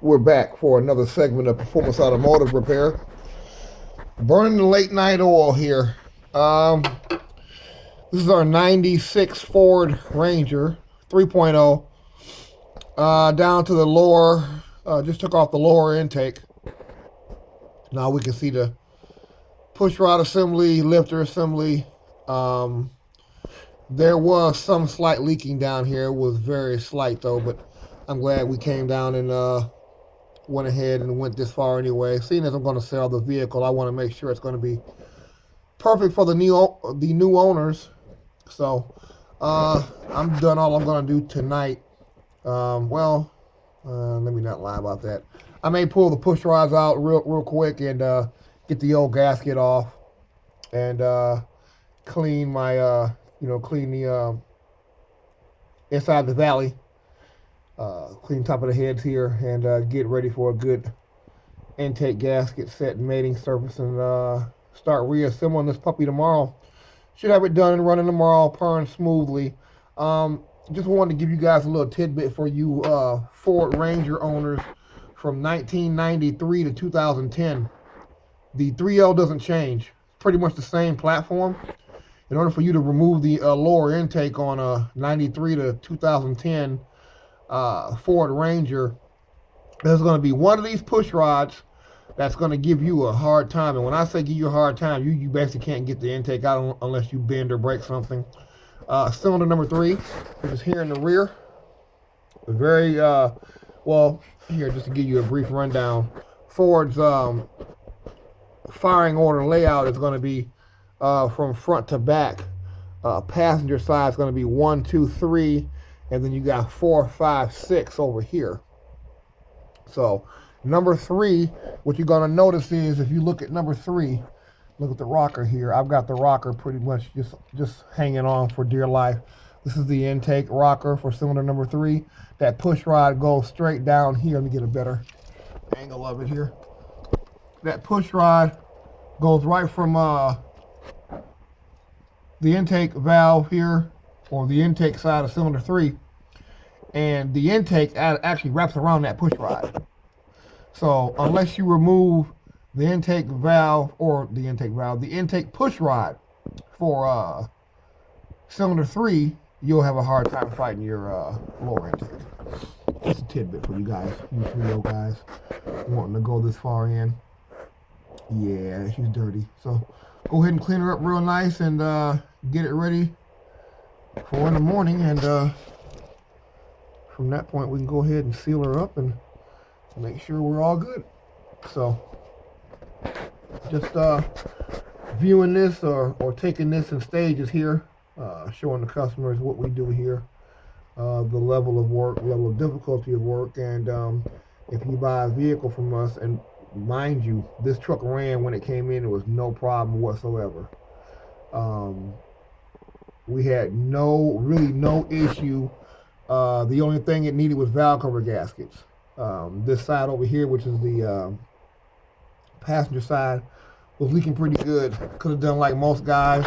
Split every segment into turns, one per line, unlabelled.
We're back for another segment of Performance Automotive Repair. Burning the late night oil here. This is our 96 Ford Ranger 3.0. Down to the lower, just took off the lower intake. Now we can see the push rod assembly, lifter assembly. There was some slight leaking down here. It was very slight though, but I'm glad we came down and went ahead and went this far anyway. Seeing as I'm going to sell the vehicle, I want to make sure it's going to be perfect for the new owners. So I'm done all I'm going to do tonight. Let me not lie about that. I may pull the push rods out real quick and get the old gasket off and clean my clean the inside the valley. Clean top of the heads here and get ready for a good intake gasket set and mating surface and start reassembling this puppy tomorrow. Should have it done and running tomorrow, purring smoothly. Just wanted to give you guys a little tidbit for you Ford Ranger owners from 1993 to 2010. The 3L doesn't change. Pretty much the same platform. In order for you to remove the lower intake on a 93 to 2010 Ford Ranger, there's going to be one of these push rods that's going to give you a hard time. And when I say give you a hard time, you basically can't get the intake out unless you bend or break something. Cylinder number 3, which is here in the rear. Very, here, just to give you a brief rundown. Ford's firing order layout is going to be from front to back. Passenger side is going to be 1, 2, 3. And then you got 4, 5, 6 over here. So number 3, what you're going to notice is if you look at number 3, look at the rocker here. I've got the rocker pretty much just hanging on for dear life. This is the intake rocker for cylinder number 3. That push rod goes straight down here. Let me get a better angle of it here. That push rod goes right from the intake valve here, or the intake side of cylinder 3, and the intake actually wraps around that push rod. So unless you remove the intake valve, the intake push rod for cylinder 3, you'll have a hard time fighting your lower intake. Just a tidbit for you guys, you 3.0 guys wanting to go this far in. Yeah, she's dirty. So go ahead and clean her up real nice and get it ready for in the morning, and from that point we can go ahead and seal her up and make sure we're all good. So just viewing this or taking this in stages here, showing the customers what we do here, the level of work, level of difficulty of work, and if you buy a vehicle from us, and mind you, this truck ran when it came in, it was no problem whatsoever. We had really no issue. The only thing it needed was valve cover gaskets. This side over here, which is the passenger side, was leaking pretty good. Could have done like most guys.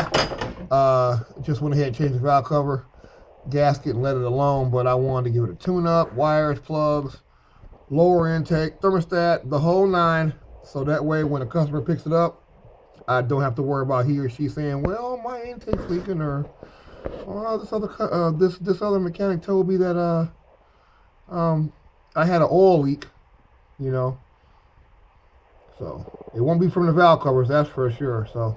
Just went ahead and changed the valve cover gasket and let it alone, but I wanted to give it a tune-up, wires, plugs, lower intake, thermostat, the whole 9, so that way when a customer picks it up, I don't have to worry about he or she saying, well, my intake's leaking, or this other mechanic told me that I had an oil leak, So it won't be from the valve covers, that's for sure. So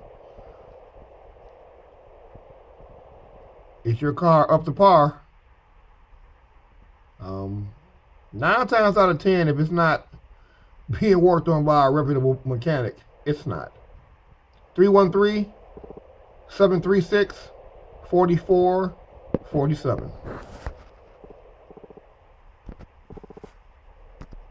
is your car up to par? 9 times out of 10, if it's not being worked on by a reputable mechanic, it's not. 313-736-4447.